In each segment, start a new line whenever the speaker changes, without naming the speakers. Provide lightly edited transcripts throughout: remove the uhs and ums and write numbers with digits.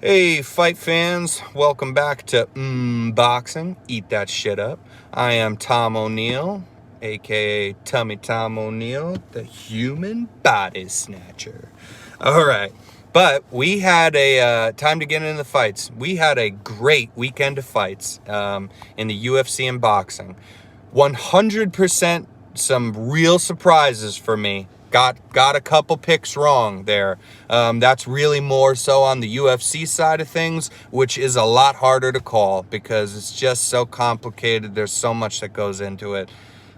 Hey, fight fans, welcome back to Boxing. Eat that shit up. I am Tom O'Neill, aka Tummy Tom O'Neill, the human body snatcher. All right, but we had a time to get into the fights. We had a great weekend of fights in the UFC and boxing. 100% some real surprises for me. Got a couple picks wrong there. That's really more so on the UFC side of things, which is a lot harder to call because it's just so complicated. There's so much that goes into it.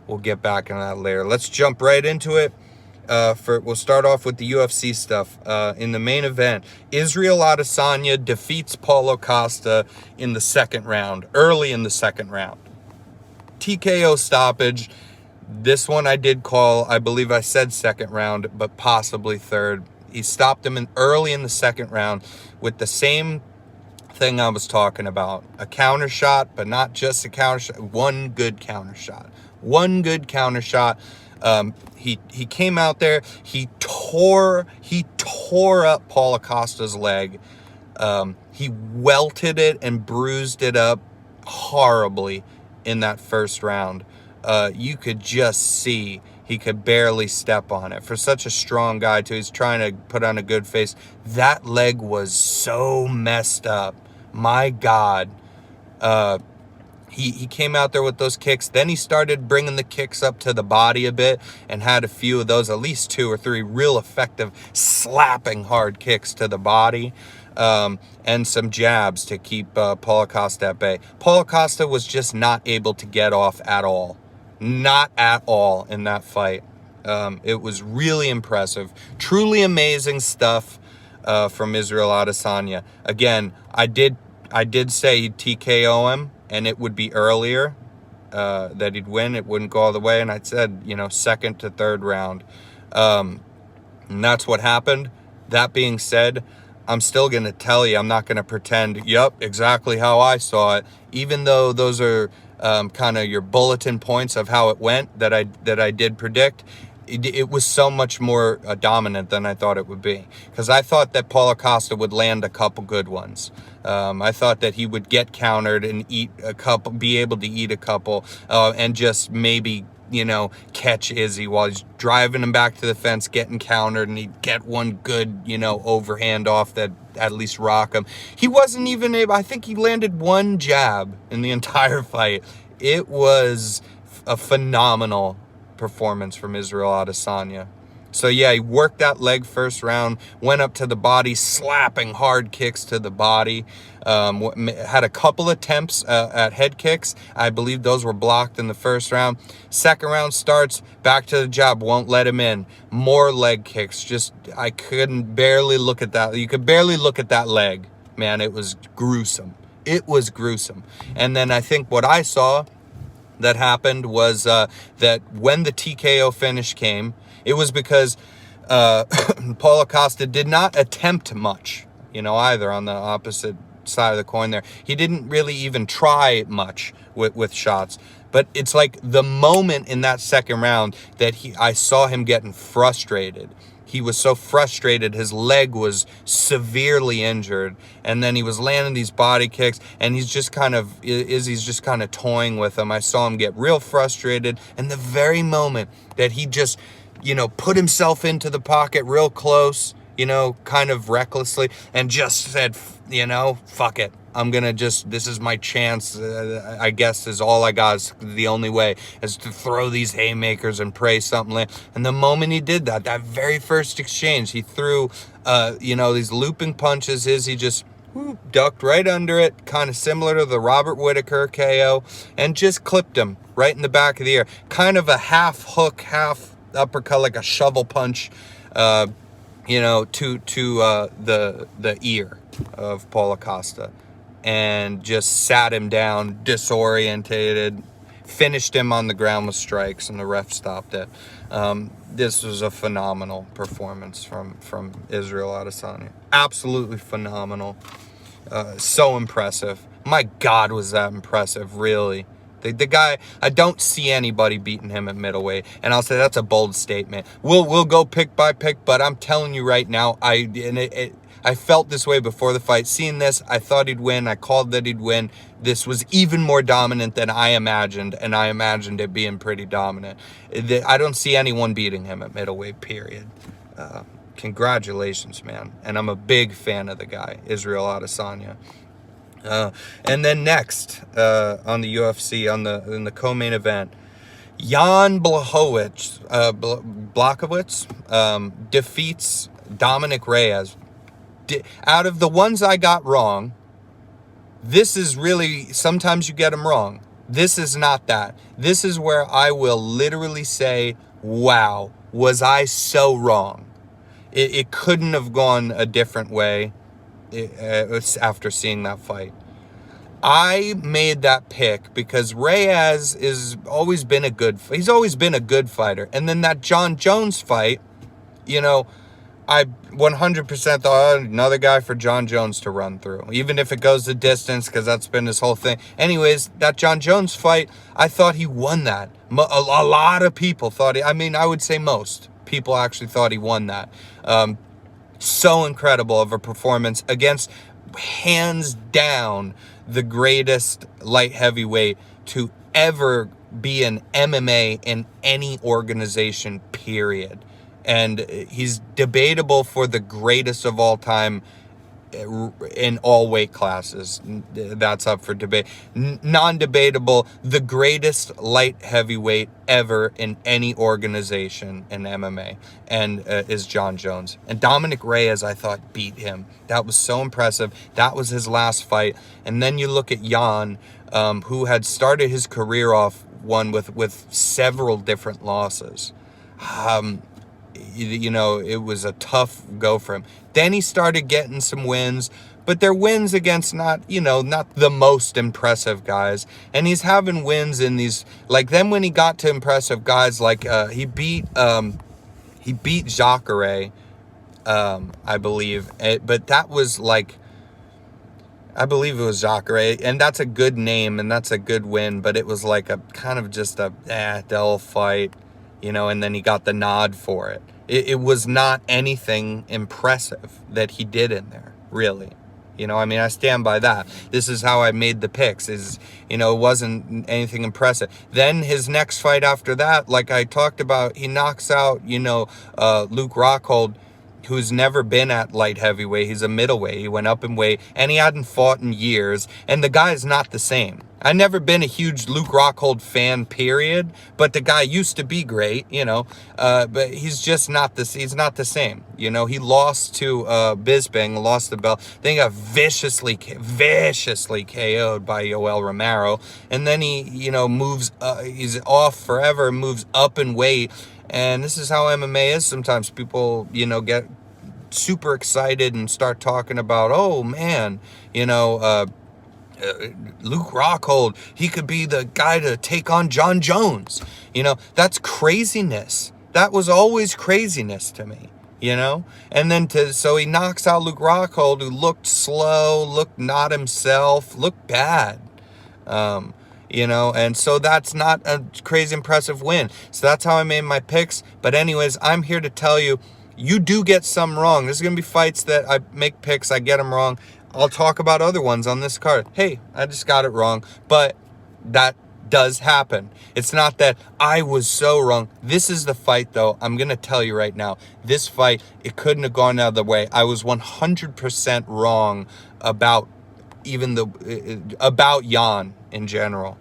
We'll get back into that later. Let's jump right into it. We'll start off with the UFC stuff. In the main event, Israel Adesanya defeats Paulo Costa in the second round, early in the second round. TKO stoppage. This one I did call. I believe I said second round, but possibly third. He stopped him early in the second round with the same thing I was talking about. A counter shot, but not just a counter shot. One good counter shot. One good counter shot. He came out there. He tore up Paulo Costa's leg. He welted it and bruised it up horribly in that first round. You could just see he could barely step on it. For such a strong guy, too, he's trying to put on a good face. That leg was so messed up. My God. He came out there with those kicks. Then he started bringing the kicks up to the body a bit and had a few of those, at least 2 or 3 real effective slapping hard kicks to the body. And some jabs to keep Paulo Costa at bay. Paulo Costa was just not able to get off at all. Not at all in that fight. It was really impressive. Truly amazing stuff from Israel Adesanya. Again, I did say he'd TKO him, and it would be earlier that he'd win. It wouldn't go all the way, and I said, second to third round. And that's what happened. That being said, I'm still going to tell you, I'm not going to pretend, yep, exactly how I saw it, even though those are kind of your bulletin points of how it went that I did predict. It was so much more dominant than I thought it would be, because I thought that Paulo Costa would land a couple good ones. I thought that he would get countered and eat a couple, be able to eat a couple, and just maybe catch Izzy while he's driving him back to the fence, getting countered, and he'd get one good, overhand off that at least rock him. He wasn't even able, I think he landed one jab in the entire fight. It was a phenomenal performance from Israel Adesanya. So yeah, he worked that leg first round, went up to the body, slapping hard kicks to the body. Had a couple attempts at head kicks. I believe those were blocked in the first round. Second round starts, back to the job, won't let him in. More leg kicks. I couldn't barely look at that. You could barely look at that leg. Man, it was gruesome. It was gruesome. And then I think what I saw that happened was that when the TKO finish came, it was because Paulo Costa did not attempt much, either on the opposite side of the coin there. He didn't really even try much with shots. But it's like the moment in that second round that I saw him getting frustrated. He was so frustrated, his leg was severely injured, and then he was landing these body kicks, and Izzy's just kind of toying with him. I saw him get real frustrated, and the very moment that he just, put himself into the pocket real close, kind of recklessly, and just said, fuck it. I'm going to this is my chance, I guess, is all I got. Is the only way is to throw these haymakers and pray something like. And the moment he did that very first exchange, he threw, these looping punches. He just ducked right under it, kind of similar to the Robert Whittaker KO, and just clipped him right in the back of the ear. Kind of a half hook, half uppercut, like a shovel punch, to the ear of Paulo Costa. And just sat him down, disorientated, finished him on the ground with strikes, and the ref stopped it. This was a phenomenal performance from Israel Adesanya. Absolutely phenomenal. So impressive. My God, was that impressive, really. The guy, I don't see anybody beating him at middleweight, and I'll say that's a bold statement. We'll go pick by pick, but I'm telling you right now, I felt this way before the fight. Seeing this, I thought he'd win. I called that he'd win. This was even more dominant than I imagined, and I imagined it being pretty dominant. I don't see anyone beating him at middleweight, period. Congratulations, man. And I'm a big fan of the guy, Israel Adesanya. And then next, on the UFC, in the co-main event, Jan Blachowicz defeats Dominic Reyes. Out of the ones I got wrong, this is really, sometimes you get them wrong. This is not that. This is where I will literally say, wow, was I so wrong? It couldn't have gone a different way after seeing that fight. I made that pick because Reyes he's always been a good fighter. And then that John Jones fight, I 100% thought, another guy for John Jones to run through, even if it goes the distance, because that's been his whole thing. Anyways, that John Jones fight, I thought he won that. A lot of people thought I would say most people actually thought he won that. So incredible of a performance against, hands down, the greatest light heavyweight to ever be an MMA in any organization, period. And he's debatable for the greatest of all time in all weight classes. That's up for debate. Non-debatable, the greatest light heavyweight ever in any organization in MMA, and is John Jones. And Dominic Reyes, I thought, beat him. That was so impressive. That was his last fight. And then you look at Jan, who had started his career off with several different losses. It was a tough go for him. Then he started getting some wins, but they're wins against not the most impressive guys. And he's having wins in these, like, then when he got to impressive guys, like he beat Jacare, I believe, but that was like, I believe it was Jacare, and that's a good name and that's a good win, but it was like a kind of just a dull fight, and then he got the nod for it. It was not anything impressive that he did in there, really. I stand by that. This is how I made the picks, it wasn't anything impressive. Then his next fight after that, like I talked about, he knocks out, Luke Rockhold, who's never been at light heavyweight. He's a middleweight. He went up in weight, and he hadn't fought in years, and the guy's not the same. I've never been a huge Luke Rockhold fan, period, but the guy used to be great, but he's just not he's not the same. He lost to Bisping, lost the belt, then he got viciously KO'd by Yoel Romero, and then he, moves, he's off forever, moves up in weight. And this is how MMA is sometimes. People, get super excited and start talking about, oh, man, Luke Rockhold, he could be the guy to take on John Jones. That's craziness. That was always craziness to me, And then so he knocks out Luke Rockhold, who looked slow, looked not himself, looked bad. And so that's not a crazy impressive win. So that's how I made my picks. But anyways, I'm here to tell you, you do get some wrong. There's going to be fights that I make picks, I get them wrong. I'll talk about other ones on this card. Hey, I just got it wrong. But that does happen. It's not that I was so wrong. This is the fight, though. I'm going to tell you right now, this fight, it couldn't have gone another way. I was 100% wrong about about Jan in general.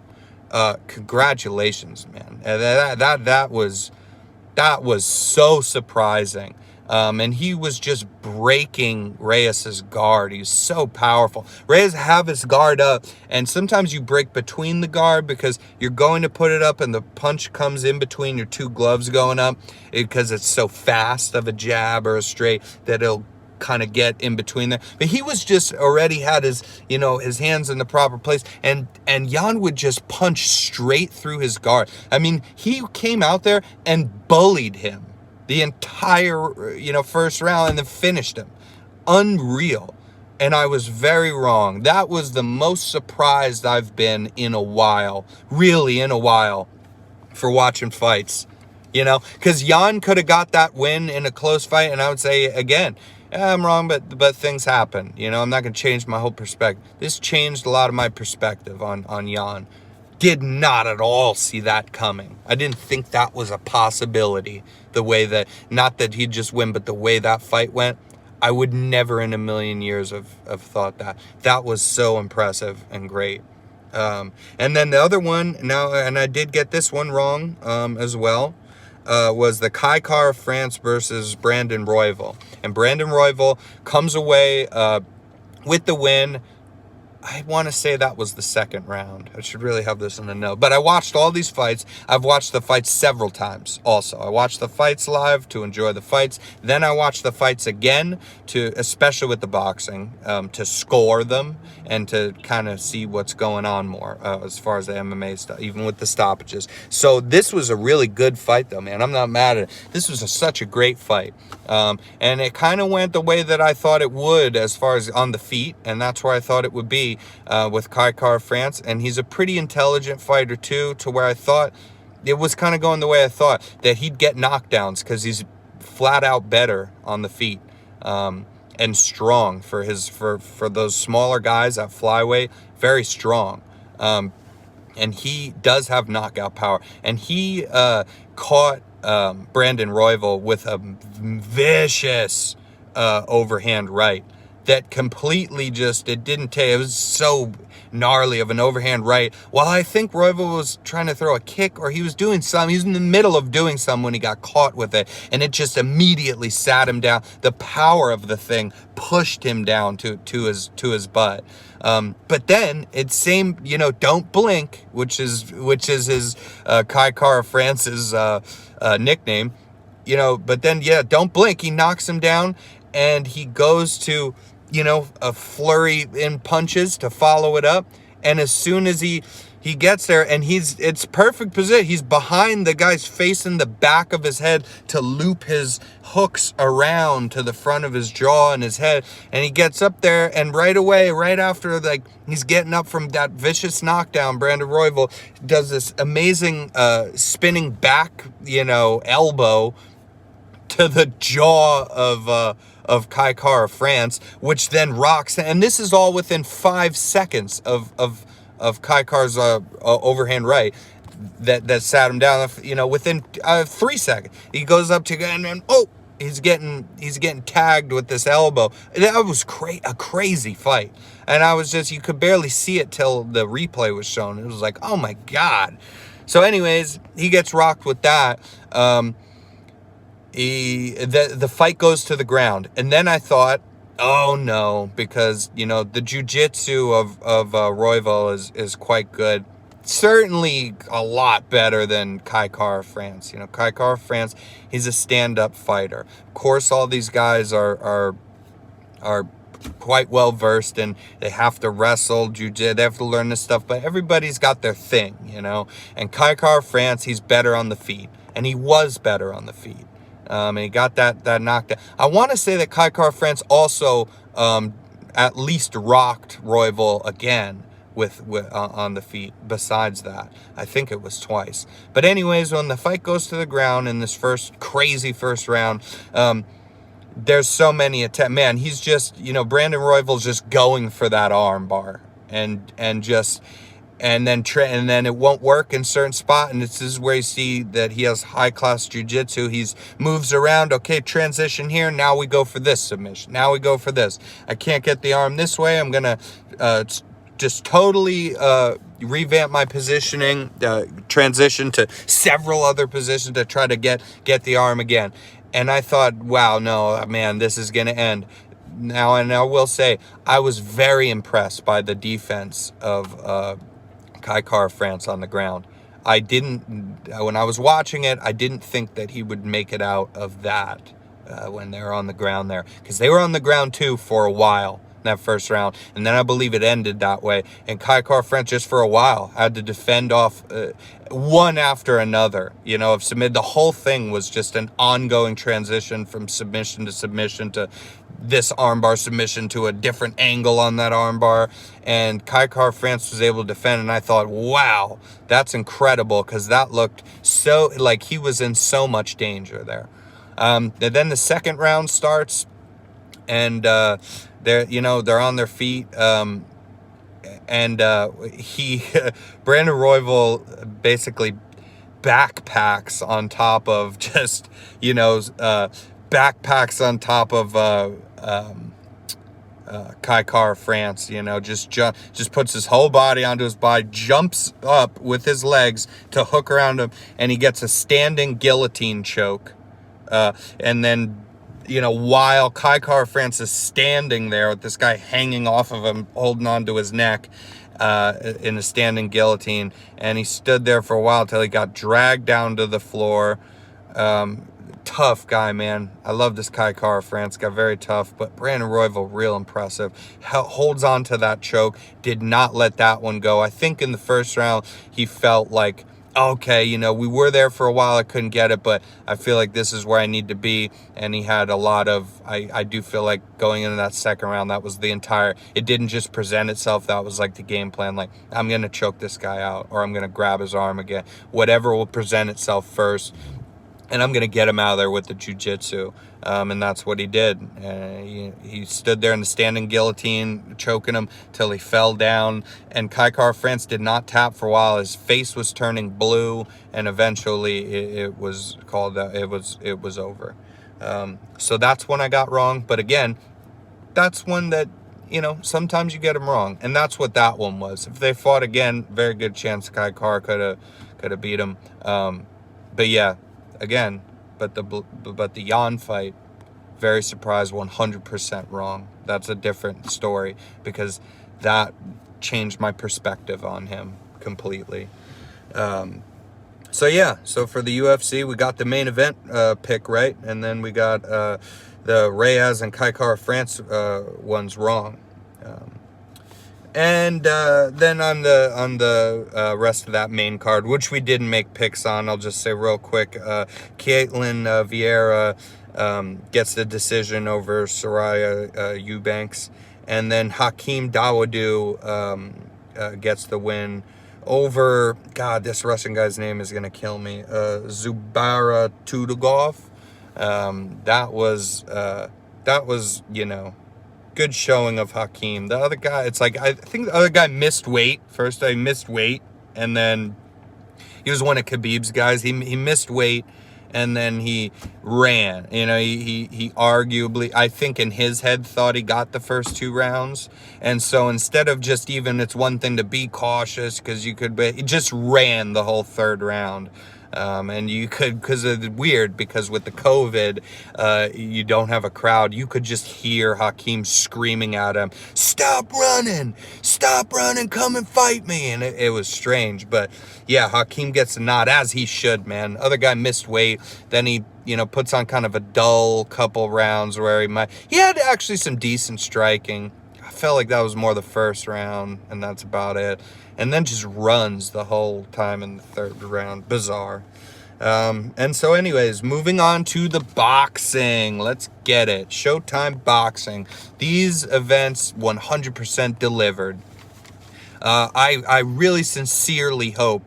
Congratulations, man. That was so surprising. And he was just breaking Reyes's guard. He's so powerful. Reyes have his guard up, and sometimes you break between the guard because you're going to put it up and the punch comes in between your two gloves going up because it's so fast of a jab or a straight that it'll kind of get in between there. But he was just already had his, his hands in the proper place, and Jan would just punch straight through his guard. I mean, he came out there and bullied him the entire, first round, and then finished him. Unreal. And I was very wrong. That was the most surprised I've been in a while, really in a while, for watching fights, because Jan could have got that win in a close fight, and I would say, again, I'm wrong, but things happen. You know, I'm not going to change my whole perspective. This changed a lot of my perspective on Jan. Did not at all see that coming. I didn't think that was a possibility. The way that, not that he'd just win, but the way that fight went, I would never in a million years have thought that. That was so impressive and great. And then the other one, now, and I did get this one wrong as well, was the Kai Car of France versus Brandon Royval. And Brandon Royval comes away with the win. I want to say that was the second round. I should really have this in the note. But I watched all these fights. I've watched the fights several times also. I watched the fights live to enjoy the fights. Then I watched the fights again, especially with the boxing, to score them and to kind of see what's going on more as far as the MMA stuff, even with the stoppages. So this was a really good fight, though, man. I'm not mad at it. This was such a great fight. And it kind of went the way that I thought it would as far as on the feet, and that's where I thought it would be with Kai Car France. And he's a pretty intelligent fighter, too, to where I thought it was kind of going the way I thought, that he'd get knockdowns because he's flat out better on the feet. And strong for those smaller guys at flyweight, very strong. And he does have knockout power. And he caught Brandon Royval with a vicious overhand right that completely just, it didn't take, it was so gnarly of an overhand right. While I think Royval was trying to throw a kick, or he was doing some, he was in the middle of doing some when he got caught with it, and it just immediately sat him down. The power of the thing pushed him down to his butt. But then it's same, you know, don't blink, which is his Kai Car France's nickname, you know. But then, yeah, don't blink. He knocks him down, and he goes to, you know, a flurry in punches to follow it up. And as soon as he gets there, and it's perfect position. He's behind the guy's facing the back of his head to loop his hooks around to the front of his jaw and his head. And he gets up there, and right away, right after, like, he's getting up from that vicious knockdown, Brandon Royval does this amazing spinning back, you know, elbow to the jaw of Kai Car of France, which then rocks. And this is all within 5 seconds of Kai Car's overhand right that sat him down. You know, within 3 seconds, he goes up to, and oh, he's getting tagged with this elbow. That was a crazy fight. And I was just, you could barely see it till the replay was shown. It was like, oh my God. So anyways, he gets rocked with that. The fight goes to the ground, and then I thought, oh no, because, you know, the jiu-jitsu of Royval is quite good. Certainly a lot better than Kai Car of France. You know, Kai Car of France, he's a stand-up fighter. Of course, all these guys are quite well versed, and they have to wrestle, jiu-jitsu, they have to learn this stuff, but everybody's got their thing, you know. And Kai Car of France, he's better on the feet, and he was better on the feet. And he got that knockdown. I want to say that Kai Car France also at least rocked Royval again with on the feet. Besides that, I think it was twice. But anyways, when the fight goes to the ground in this crazy first round, there's so many attempts. Man, he's just, you know, Brandon Royval's just going for that arm bar and then it won't work in certain spot, and this is where you see that he has high-class jiu-jitsu. He's moves around, okay, transition here, now we go for this submission, now we go for this. I can't get the arm this way, I'm gonna just totally revamp my positioning, transition to several other positions to try to get the arm again. And I thought, wow, no, man, this is gonna end. Now, and I will say, I was very impressed by the defense of Kai Car of France on the ground. When I was watching it, I didn't think that he would make it out of that when they were on the ground there. Because they were on the ground too for a while in that first round. And then I believe it ended that way. And Kai Car of France just for a while had to defend off one after another. You know, of submit. The whole thing was just an ongoing transition from submission to this armbar submission to a different angle on that armbar, and Kai Car France was able to defend, and I thought, wow, that's incredible, because that looked so like he was in so much danger there. And then the second round starts. and they're on their feet. And he Brandon Royval basically backpacks on top of just backpacks on top of Kai Kara France, just puts his whole body onto his body, jumps up with his legs to hook around him, and he gets a standing guillotine choke. And then, while Kai Kara France is standing there with this guy hanging off of him, holding onto his neck, in a standing guillotine, and he stood there for a while till he got dragged down to the floor. Tough guy, man. I love this Kai Kara France guy, very tough, but Brandon Royval, real impressive. Holds on to that choke, did not let that one go. I think in the first round, he felt like, okay, we were there for a while, I couldn't get it, but I feel like this is where I need to be, and he had a lot of, I do feel like going into that second round, that was it didn't just present itself, that was like the game plan, like, I'm going to choke this guy out, or I'm going to grab his arm again, whatever will present itself first, and I'm going to get him out of there with the jiu-jitsu. And that's what he did. He stood there in the standing guillotine, choking him till he fell down. And Kai Kara France did not tap for a while. His face was turning blue, and eventually it was called. It was over. So that's one I got wrong. But again, that's one that sometimes you get them wrong, and that's what that one was. If they fought again, very good chance Kai Kara could have beat him. But yeah. Again, but the Jan fight, very surprised, 100% wrong. That's a different story, because that changed my perspective on him completely. So for the UFC, we got the main event pick right, and then we got the Reyes and Kai Kara France ones wrong. And then on the rest of that main card, which we didn't make picks on, I'll just say real quick, Caitlin Vieira gets the decision over Soraya Eubanks, and then Hakeem Dawodu gets the win over, God, this Russian guy's name is going to kill me, Zubara Tudugov. That was good showing of Hakeem. The other guy, it's like, I think the other guy missed weight. First, I missed weight, and then he was one of Khabib's guys. He missed weight, and then he ran. He arguably, I think in his head, thought he got the first 2 rounds. And so instead of just it's one thing to be cautious, because he just ran the whole 3rd round. And you could, because it's weird, because with the COVID, you don't have a crowd. You could just hear Hakeem screaming at him, stop running, come and fight me. And it was strange. But yeah, Hakeem gets a nod, as he should, man. Other guy missed weight. Then he, puts on kind of a dull couple rounds where he had actually some decent striking. I felt like that was more the first round, and that's about it. And then just runs the whole time in the 3rd round. Bizarre. And so anyways, moving on to the boxing. Let's get it. Showtime boxing. These events 100% delivered. I really sincerely hope,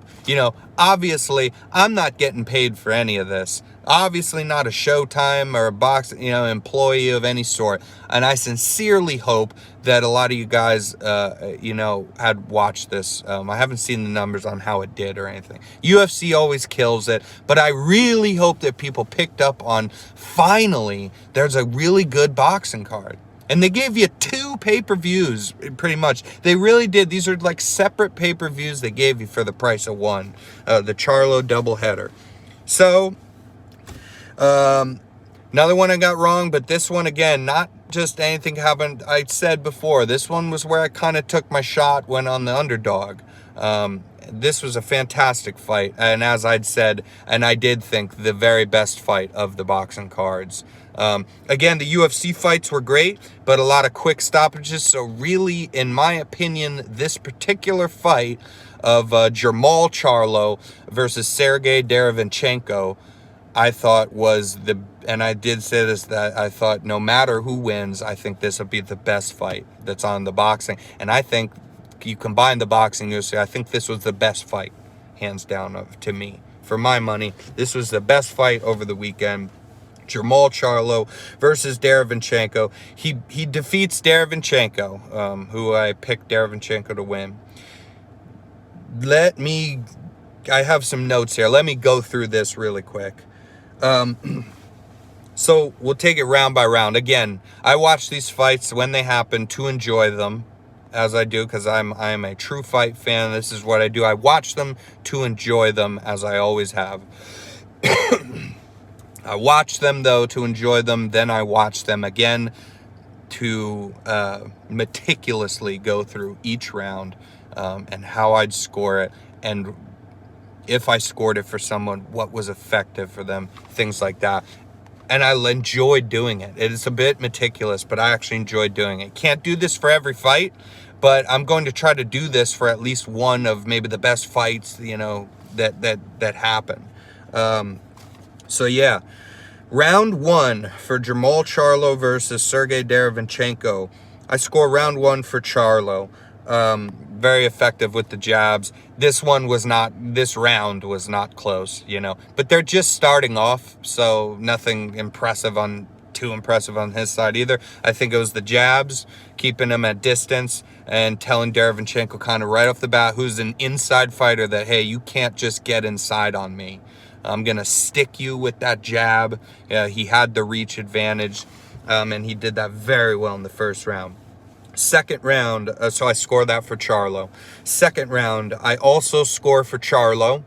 obviously I'm not getting paid for any of this. Obviously not a Showtime or a boxing, employee of any sort. And I sincerely hope that a lot of you guys, had watched this. I haven't seen the numbers on how it did or anything. UFC always kills it. But I really hope that people picked up on, finally, there's a really good boxing card. And they gave you 2 pay-per-views, pretty much. They really did. These are like separate pay-per-views they gave you for the price of one. The Charlo doubleheader. So, another one I got wrong, but this one, again, not just anything happened. I said before, this one was where I kind of took my shot, went on the underdog. This was a fantastic fight. And as I'd said, and I did think, the very best fight of the boxing cards. Again, the UFC fights were great, but a lot of quick stoppages. So really, in my opinion, this particular fight of Jermall Charlo versus Sergey Derevyanchenko, I thought was and I did say this, that I thought no matter who wins, I think this will be the best fight that's on the boxing. And I think you combine the boxing UFC, I think this was the best fight, hands down, to me. For my money, this was the best fight over the weekend. Jermall Charlo versus Derevyanchenko. He defeats Derevyanchenko, who I picked Derevyanchenko to win. I have some notes here. Let me go through this really quick. So we'll take it round by round. Again, I watch these fights when they happen to enjoy them, as I do, because I'm a true fight fan. This is what I do. I watch them to enjoy them, as I always have. I watch them, though, to enjoy them. Then I watch them again to meticulously go through each round and how I'd score it, and if I scored it for someone, what was effective for them, things like that. And I enjoyed doing it. It is a bit meticulous, but I actually enjoyed doing it. Can't do this for every fight, but I'm going to try to do this for at least one of maybe the best fights, you know, that happen. So yeah, round one for Jermall Charlo versus Sergey Derevyanchenko. I score round one for Charlo. Very effective with the jabs. This round was not close, you know, but they're just starting off, so nothing too impressive on his side either. I think it was the jabs, keeping him at distance and telling Derevyanchenko kind of right off the bat, who's an inside fighter, that, hey, you can't just get inside on me. I'm going to stick you with that jab. He had the reach advantage, and he did that very well in the first round. Second round, so I score that for Charlo. Second round, I also score for Charlo,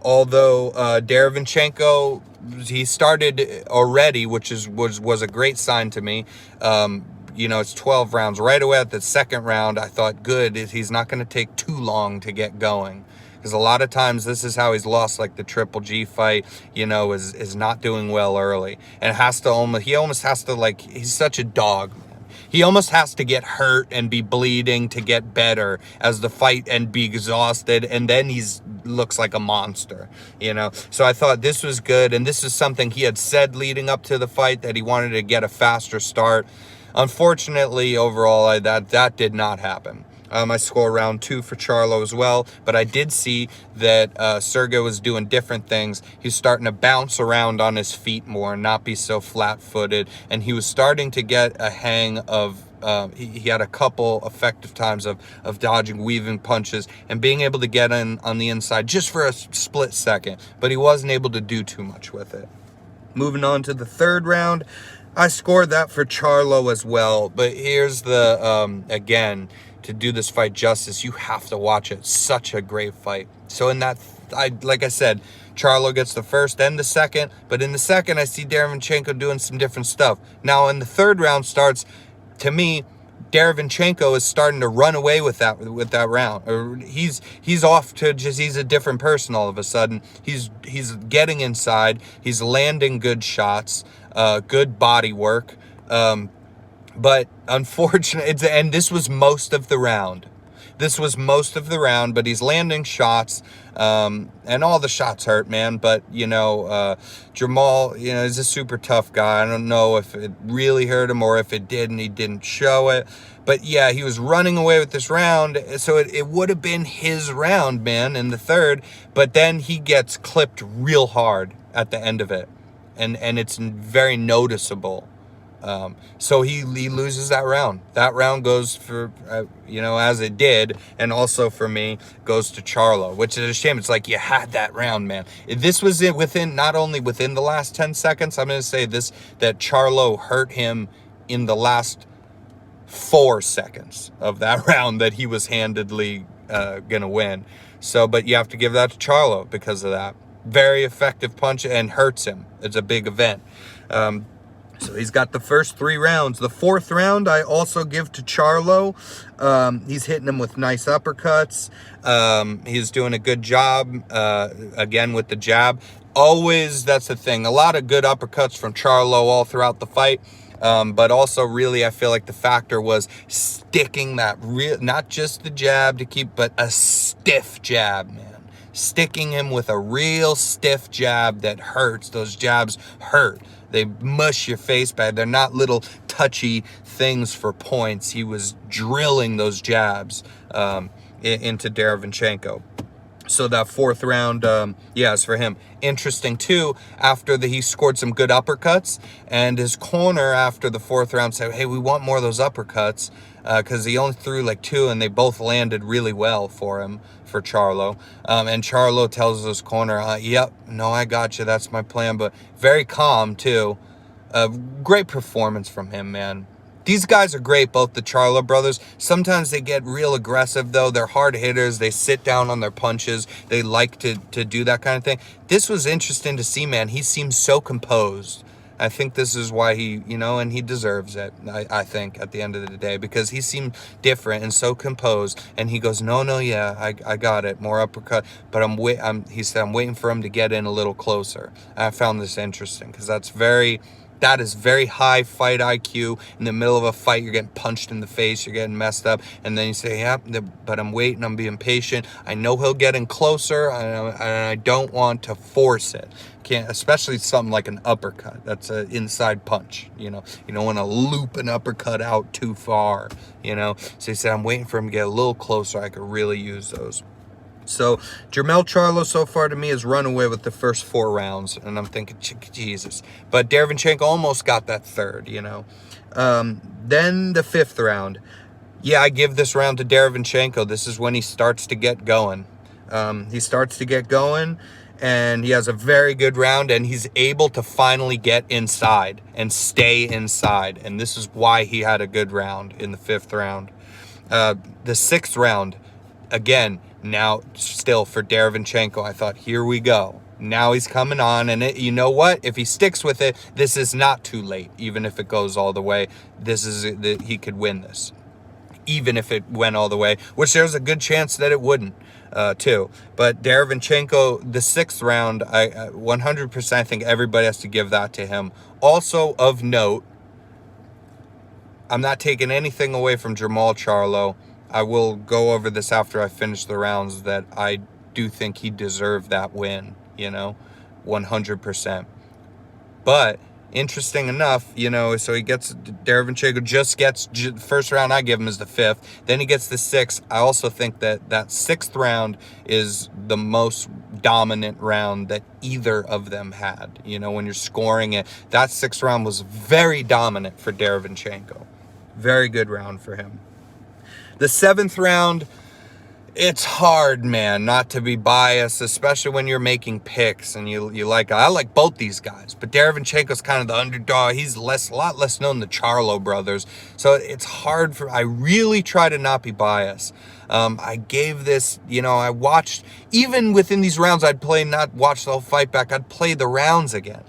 although Derevyanchenko, he started already, which was a great sign to me. You know, it's 12 rounds. Right away at the second round, I thought, good, he's not going to take too long to get going. Because a lot of times this is how he's lost, like the Triple G fight, you know, is not doing well early. And he almost has to, like, he's such a dog. He almost has to get hurt and be bleeding to get better as the fight and be exhausted, and then looks like a monster, you know. So I thought this was good, and this is something he had said leading up to the fight, that he wanted to get a faster start. Unfortunately, overall, that did not happen. I score round two for Charlo as well, but I did see that Sergey was doing different things. He's starting to bounce around on his feet more and not be so flat-footed, and he was starting to get a hang of, he had a couple effective times of dodging, weaving punches, and being able to get in on the inside just for a split second, but he wasn't able to do too much with it. Moving on to the third round, I scored that for Charlo as well, but here's the, again, to do this fight justice, you have to watch it. Such a great fight. So in that, like I said, Charlo gets the first and the second, but in the second, I see Derevyanchenko doing some different stuff. Now, in the third round starts, to me, Derevyanchenko is starting to run away with that round. Or he's off to he's a different person all of a sudden. He's getting inside. He's landing good shots, good body work. But unfortunately, and this was most of the round. But he's landing shots, and all the shots hurt, man. But, you know, Jermall, you know, is a super tough guy. I don't know if it really hurt him or if it did and he didn't show it. But, yeah, he was running away with this round, so it would have been his round, man, in the third. But then he gets clipped real hard at the end of it, and it's very noticeable. So he loses that round. That round goes for, you know, as it did, and also for me, goes to Charlo, which is a shame. It's like you had that round, man. This was not only within the last 10 seconds, I'm going to say this, that Charlo hurt him in the last 4 seconds of that round that he was handedly going to win. So, but you have to give that to Charlo because of that. Very effective punch and hurts him. It's a big event. So he's got the first 3 rounds. The fourth round, I also give to Charlo. He's hitting him with nice uppercuts. He's doing a good job, again, with the jab. Always, that's the thing. A lot of good uppercuts from Charlo all throughout the fight. But also, really, I feel like the factor was sticking that not just the jab to keep, but a stiff jab, man. Sticking him with a real stiff jab that hurts. Those jabs hurt. They mush your face back. They're not little touchy things for points. He was drilling those jabs into Derevyanchenko. So that fourth round, yeah, is for him. Interesting too. He scored some good uppercuts, and his corner after the fourth round said, "Hey, we want more of those uppercuts," because he only threw like 2, and they both landed really well for him, for Charlo. And Charlo tells his corner, "Yep, no, I got you. That's my plan." But very calm too. Great performance from him, man. These guys are great, both the Charlo brothers. Sometimes they get real aggressive, though. They're hard hitters. They sit down on their punches. They like to do that kind of thing. This was interesting to see, man. He seems so composed. I think this is why he, and he deserves it, I think, at the end of the day, because he seemed different and so composed. And he goes, no, yeah, I got it. More uppercut. But he said, I'm waiting for him to get in a little closer. I found this interesting because that is very high fight IQ. In the middle of a fight, you're getting punched in the face, you're getting messed up, and then you say, yeah, but I'm waiting, I'm being patient. I know he'll get in closer, and I don't want to force it. Can't, especially something like an uppercut. That's an inside punch, You don't want to loop an uppercut out too far, So he said, I'm waiting for him to get a little closer. I could really use those. So Jermell Charlo so far to me has run away with the first 4 rounds, and I'm thinking, Jesus. But Derevyanchenko almost got that third, Then the 5th round. Yeah, I give this round to Derevyanchenko. This is when he starts to get going. And he has a very good round, and he's able to finally get inside and stay inside. And this is why he had a good round in the 5th round. The 6th round, again, now still for Derevyanchenko, I thought, here we go. Now he's coming on, and you know what? If he sticks with it, this is not too late. Even if it goes all the way, he could win this. Even if it went all the way, which there's a good chance that it wouldn't, too. But Derevyanchenko, the 6th round, I 100%, I think everybody has to give that to him. Also of note, I'm not taking anything away from Jermall Charlo. I will go over this after I finish the rounds, that I do think he deserved that win, 100%. But interesting enough, so Derevyanchenko just gets, first round I give him is the 5th. Then he gets the 6th. I also think that 6th round is the most dominant round that either of them had. When you're scoring it, that 6th round was very dominant for Derevyanchenko. Very good round for him. The 7th round, it's hard, man, not to be biased, especially when you're making picks and I like both these guys, but Derevyanchenko's kind of the underdog. He's a lot less known than the Charlo brothers, so it's hard I really try to not be biased. I gave this, I watched, even within these rounds, not watch the whole fight back, I'd play the rounds again.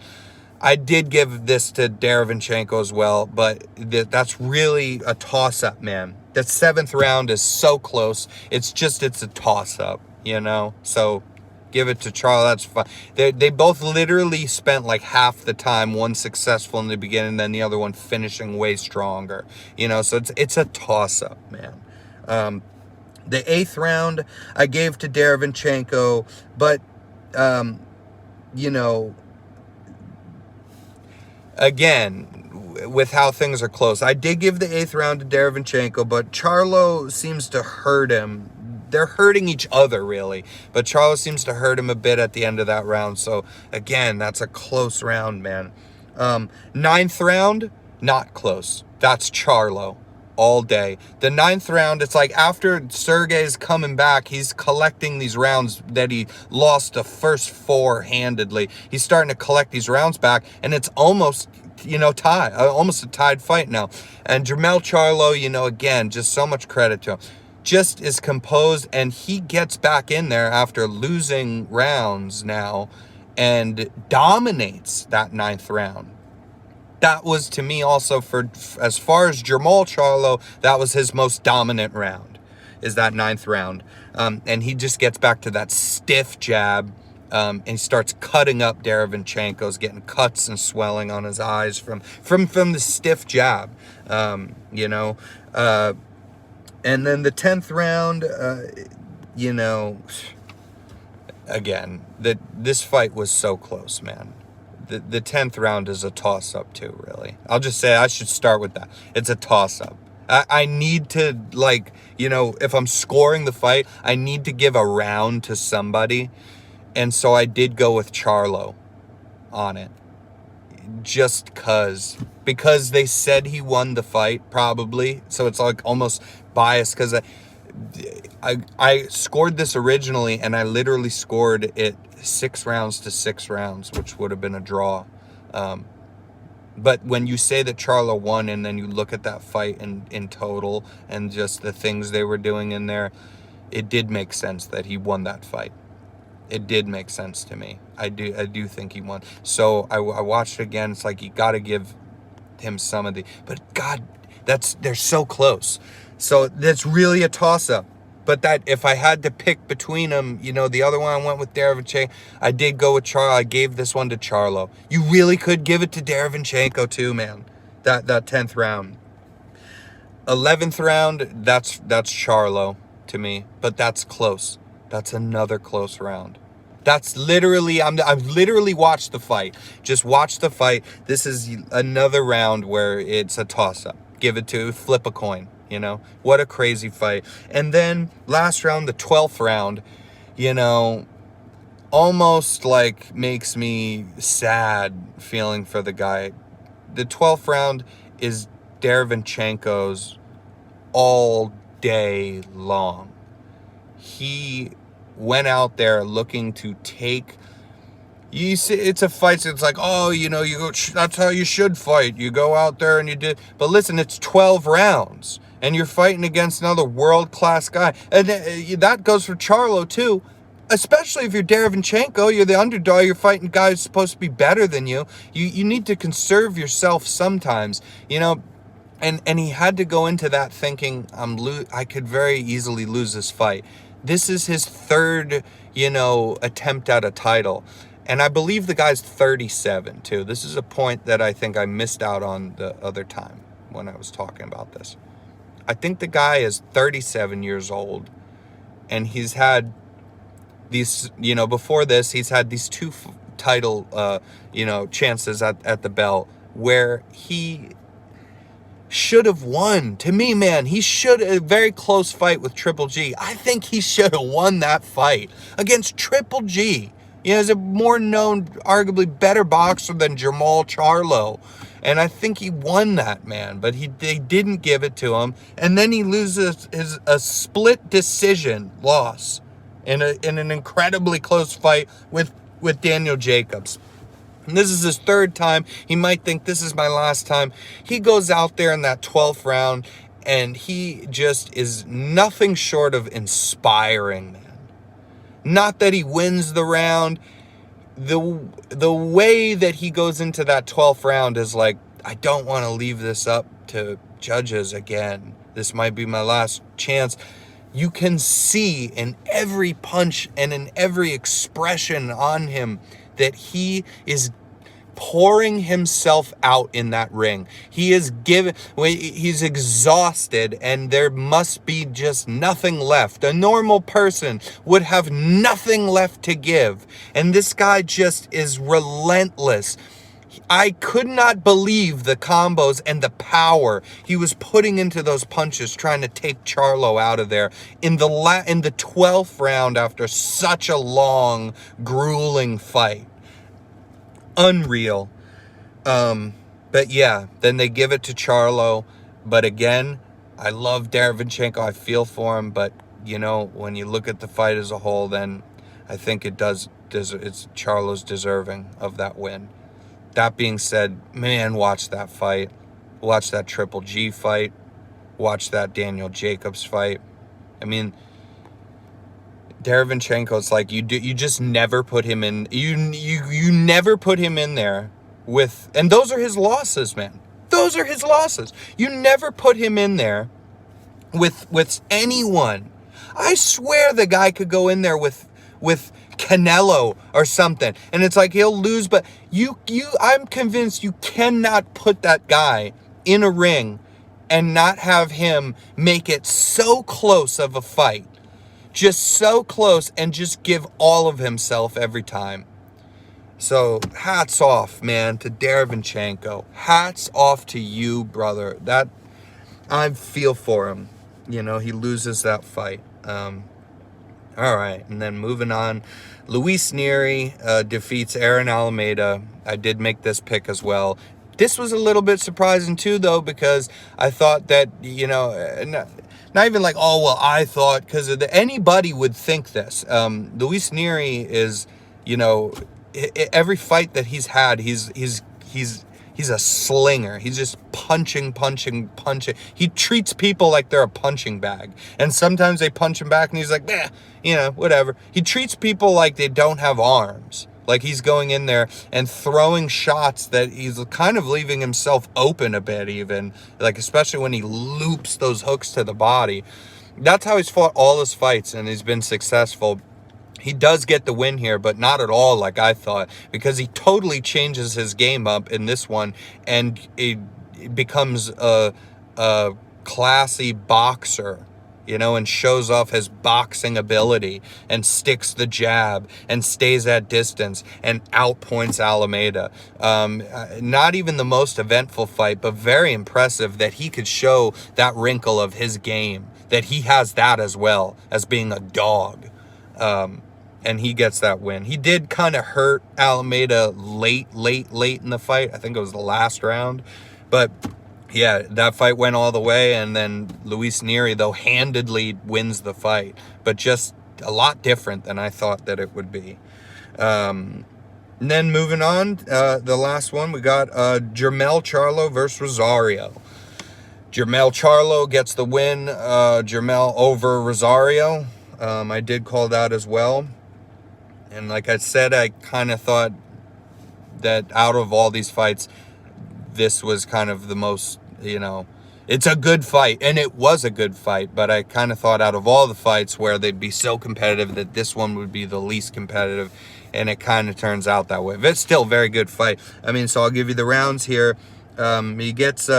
I did give this to Derevyanchenko as well, but that's really a toss-up, man. That 7th round is so close. It's a toss-up, So give it to Charlo. That's fine. They both literally spent like half the time, one successful in the beginning, then the other one finishing way stronger. So it's a toss-up, man. The 8th round I gave to Derevyanchenko, but again, with how things are close, I did give the 8th round to Derevyanchenko, but Charlo seems to hurt him. They're hurting each other, really, but Charlo seems to hurt him a bit at the end of that round. So, again, that's a close round, man. 9th round, not close. That's Charlo all day. The 9th round, it's like after Sergey's coming back, he's collecting these rounds that he lost the first 4 handedly. He's starting to collect these rounds back, and it's almost, almost a tied fight now. And Jermell Charlo, again, just so much credit to him. Just is composed, and he gets back in there after losing rounds now and dominates that 9th round. That was, to me, also, as far as Jermall Charlo, that was his most dominant round, is that 9th round. And he just gets back to that stiff jab, and he starts cutting up Derevyanchenko's, getting cuts and swelling on his eyes from the stiff jab, And then the 10th round, again, this fight was so close, man. The 10th round is a toss-up too, really. I'll just say I should start with that. It's a toss-up. I need to, like, you know, if I'm scoring the fight, I need to give a round to somebody. And so I did go with Charlo on it. Just because they said he won the fight, probably. So it's like almost biased, because I scored this originally, and I literally scored it 6 rounds to 6 rounds, which would have been a draw. But when you say that Charlo won, and then you look at that fight in total and just the things they were doing in there, it did make sense that he won that fight. It did make sense to me. I do think he won. So I watched it again. It's like, you got to give him some of the, but God, they're so close. So that's really a toss-up. But that, if I had to pick between them, you know, the other one I went with Derevyanchenko. I did go with Charlo. I gave this one to Charlo. You really could give it to Derevyanchenko too, man. That 10th round. 11th round, that's Charlo to me. But that's close. That's another close round. That's literally, I've literally watched the fight. Just watch the fight. This is another round where it's a toss-up. Give it to, flip a coin. You know, what a crazy fight. And then last round, the 12th round, you know, almost like makes me sad feeling for the guy. The 12th round is Derevyanchenko's all day long. He went out there looking to take, you see, it's a fight, so it's like, oh, you know, you go, that's how you should fight. You go out there and you did. But listen, it's 12 rounds. And you're fighting against another world-class guy. And that goes for Charlo, too. Especially if you're Derevyanchenko, you're the underdog, you're fighting guys supposed to be better than you. You need to conserve yourself sometimes, you know. And he had to go into that thinking, I could very easily lose this fight. This is his third, you know, attempt at a title. And I believe the guy's 37, too. This is a point that I think I missed out on the other time when I was talking about this. I think the guy is 37 years old, and he's had these, you know, before this, he's had these 2 title, you know, chances at the belt where he should have won. To me, man, he should, a very close fight with Triple G. I think he should have won that fight against Triple G. You know, he's a more known, arguably better boxer than Jamal Charlo. And I think he won that, man. But they didn't give it to him. And then he loses a split decision loss in an incredibly close fight with Daniel Jacobs. And this is his 3rd time. He might think, this is my last time. He goes out there in that 12th round, and he just is nothing short of inspiring, man. Not that he wins the round. The way that he goes into that 12th round is like, I don't want to leave this up to judges again. This might be my last chance. You can see in every punch and in every expression on him that he is pouring himself out in that ring. He is he's exhausted, and there must be just nothing left. A normal person would have nothing left to give, and this guy just is relentless. I could not believe the combos and the power he was putting into those punches, trying to take Charlo out of there in the 12th round after such a long, grueling fight. Unreal. But yeah, then they give it to Charlo. But again, I love Derevyanchenko. I feel for him. But, you know, when you look at the fight as a whole, then I think it's Charlo's deserving of that win. That being said, man, watch that fight. Watch that Triple G fight. Watch that Daniel Jacobs fight. I mean, Derevyanchenko, it's like you just never put him in. You never put him in there with, and those are his losses, man. Those are his losses. You never put him in there with anyone. I swear the guy could go in there with Canelo or something, and it's like he'll lose. But I'm convinced you cannot put that guy in a ring and not have him make it so close of a fight. Just so close, and just give all of himself every time. So hats off, man, to Derevyanchenko. Hats off to you, brother. I feel for him. You know, he loses that fight. All right, and then moving on, Luis Nery defeats Aaron Alameda. I did make this pick as well. This was a little bit surprising too, though, because I thought that, you know, not even like, oh, well, I thought, because anybody would think this. Luis Nery is, you know, every fight that he's had, he's a slinger. He's just punching. He treats people like they're a punching bag. And sometimes they punch him back and he's like, eh, you know, whatever. He treats people like they don't have arms. Like he's going in there and throwing shots that he's kind of leaving himself open a bit even. Like especially when he loops those hooks to the body. That's how he's fought all his fights and he's been successful. He does get the win here, but not at all like I thought, because he totally changes his game up in this one, and it becomes a classy boxer, you know, and shows off his boxing ability and sticks the jab and stays at distance and outpoints Alameda. Not even the most eventful fight, but very impressive that he could show that wrinkle of his game, that he has that as well as being a dog. And he gets that win. He did kind of hurt Alameda late in the fight. I think it was the last round. But yeah, that fight went all the way. And then Luis Nery, though, handedly wins the fight. But just a lot different than I thought that it would be. And then moving on, the last one, we got Jermell Charlo versus Rosario. Jermell Charlo gets the win. Jermell over Rosario. I did call that as well. And like I said, I kind of thought that out of all these fights, this was kind of the most, you know, it's a good fight. And it was a good fight. But I kind of thought out of all the fights where they'd be so competitive that this one would be the least competitive. And it kind of turns out that way. But it's still a very good fight. I mean, so I'll give you the rounds here. He gets...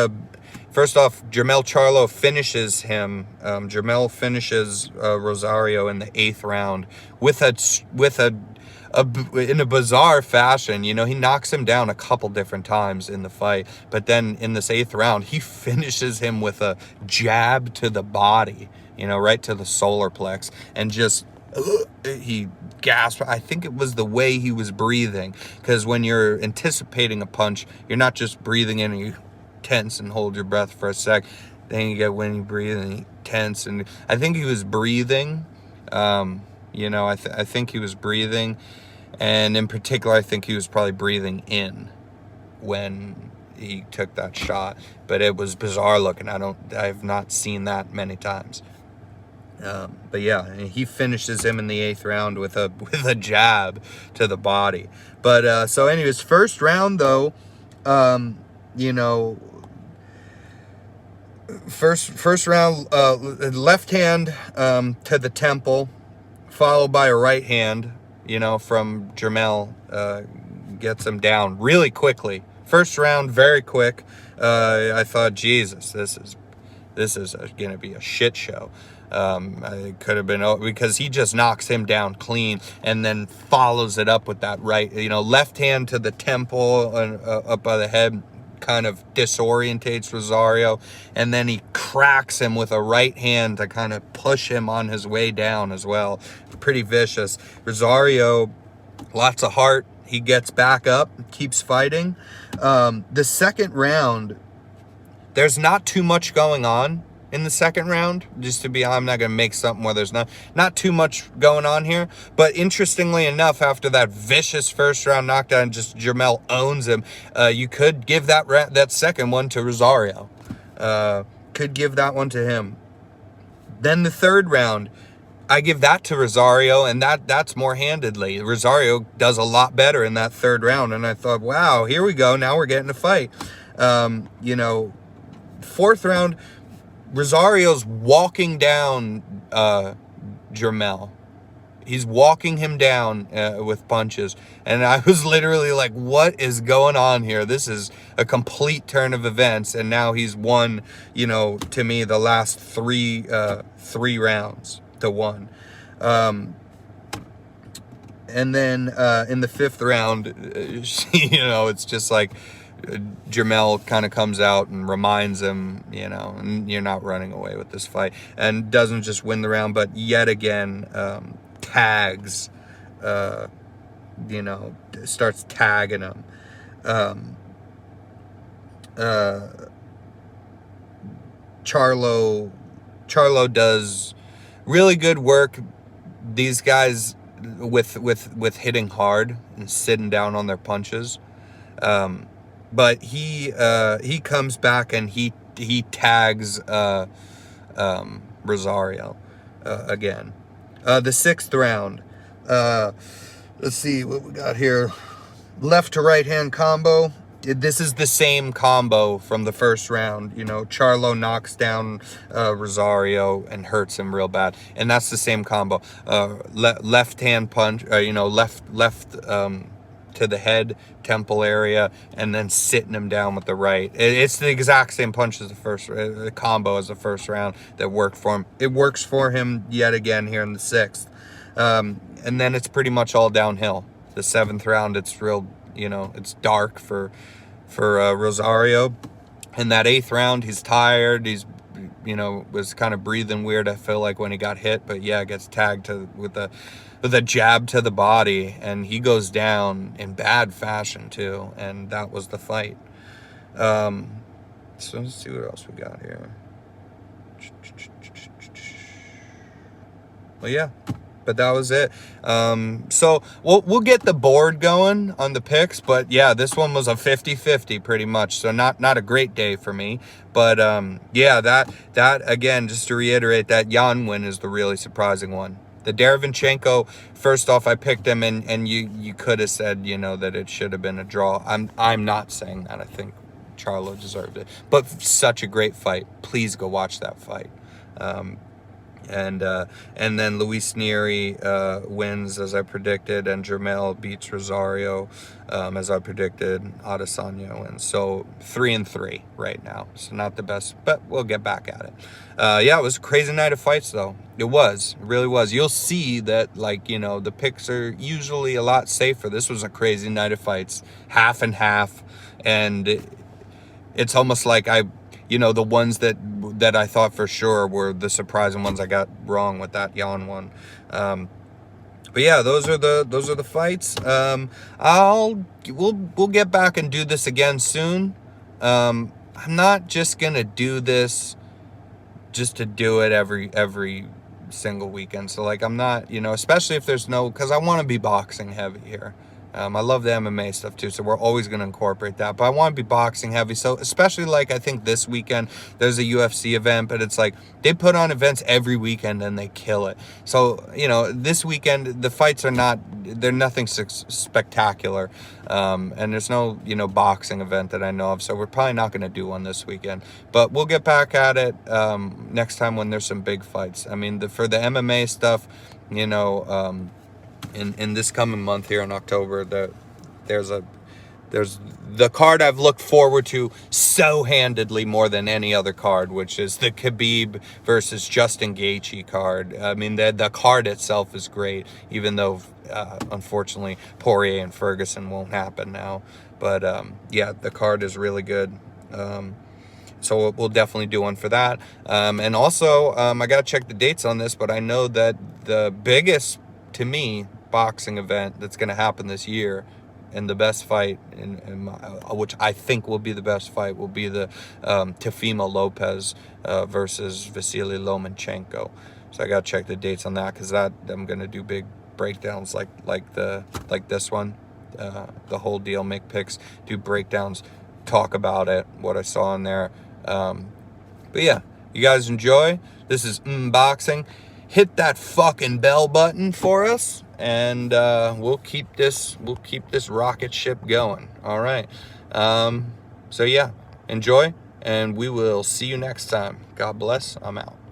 First off, Jermell Charlo finishes him. Jermell finishes Rosario in the 8th round in a bizarre fashion. You know, he knocks him down a couple different times in the fight, but then in this 8th round, he finishes him with a jab to the body. You know, right to the solar plex, and just he gasped. I think it was the way he was breathing, because when you're anticipating a punch, you're not just breathing in and you tense and hold your breath for a sec, then you get when you breathe and you tense, and I think he was breathing. You know, I think he was breathing, and in particular I think he was probably breathing in when he took that shot, but it was bizarre looking. I've not seen that many times. But yeah, he finishes him in the 8th round with a jab to the body. But so anyways, first round though, you know, first round, left hand to the temple, followed by a right hand, you know, from Jermell, gets him down really quickly. First round, very quick. I thought, Jesus, this is going to be a shit show. It could have been, because he just knocks him down clean and then follows it up with that right, you know, left hand to the temple and up by the head, kind of disorientates Rosario, and then he cracks him with a right hand to kind of push him on his way down as well. Pretty vicious. Rosario, lots of heart. He gets back up, keeps fighting. The second round, there's not too much going on in the second round. I'm not going to make something where there's not too much going on here. But interestingly enough, after that vicious first round knockdown, just Jermell owns him. You could give that second one to Rosario. Could give that one to him. Then the third round, I give that to Rosario, and that's more handedly. Rosario does a lot better in that third round, and I thought, wow, here we go. Now we're getting a fight. You know, fourth round, Rosario's walking down Jermell. He's walking him down with punches. And I was literally like, what is going on here? This is a complete turn of events. And now he's won, you know, to me, the last three rounds to 1. And then in the 5th round, you know, it's just like Jamel kind of comes out and reminds him, you know, and you're not running away with this fight, and doesn't just win the round, but yet again tags, you know, starts tagging him. Charlo does really good work. These guys with hitting hard and sitting down on their punches. But he comes back and he tags Rosario again. The 6th round. Let's see what we got here. Left to right hand combo. This is the same combo from the first round. You know, Charlo knocks down Rosario and hurts him real bad, and that's the same combo. Left hand punch. You know, left to the head, temple area, and then sitting him down with the right. It's the exact same punch as the first combo as the first round that worked for him. It works for him yet again here in the 6th. And then it's pretty much all downhill. The 7th round, it's real, you know, it's dark for Rosario. In that 8th round, he's tired. He's, you know, was kind of breathing weird, I feel like, when he got hit. But yeah, gets tagged with a jab to the body, and he goes down in bad fashion too. And that was the fight. So let's see what else we got here. Well, yeah. But that was it. So we'll get the board going on the picks, but yeah, this one was a 50-50 pretty much. So not a great day for me, but yeah, that again, just to reiterate, that Jan win is the really surprising one. The Derevyanchenko, first off, I picked him, and you could have said, you know, that it should have been a draw. I'm not saying that. I think Charlo deserved it, but such a great fight. Please go watch that fight. And then Luis Neri wins as I predicted, and Jermell beats Rosario as I predicted. Adesanya wins. So 3-3 right now. So not the best, but we'll get back at it. Yeah, it was a crazy night of fights though. It really was. You'll see that, like, you know, the picks are usually a lot safer. This was a crazy night of fights, half and half, and it's almost like you know, the ones that I thought for sure were the surprising ones I got wrong with that Jan one. But yeah, those are the fights. We'll get back and do this again soon. I'm not just gonna do this just to do it every single weekend. So like, I'm not, you know, especially if there's no, because I want to be boxing heavy here. I love the MMA stuff too, so we're always going to incorporate that. But I want to be boxing heavy, so especially like I think this weekend there's a UFC event, but it's like they put on events every weekend and they kill it. So, you know, this weekend the fights are they're nothing spectacular, and there's no, you know, boxing event that I know of, so we're probably not going to do one this weekend. But we'll get back at it next time when there's some big fights. I mean, for the MMA stuff, you know, in this coming month here in October, there's the card I've looked forward to so handedly more than any other card, which is the Khabib versus Justin Gaethje card. I mean, the card itself is great, even though unfortunately Poirier and Ferguson won't happen now. But yeah, the card is really good. So we'll definitely do one for that. And also, I got to check the dates on this, but I know that the biggest, to me, boxing event that's going to happen this year, and the best fight, which I think will be the best fight, will be the Teofimo Lopez versus Vasily Lomachenko. So I got to check the dates on that, because I'm going to do big breakdowns like this one, the whole deal, make picks, do breakdowns, talk about it, what I saw in there. But yeah, you guys enjoy. This is Boxing. Hit that fucking bell button for us, and we'll keep this rocket ship going. All right. So yeah, enjoy, and we will see you next time. God bless. I'm out.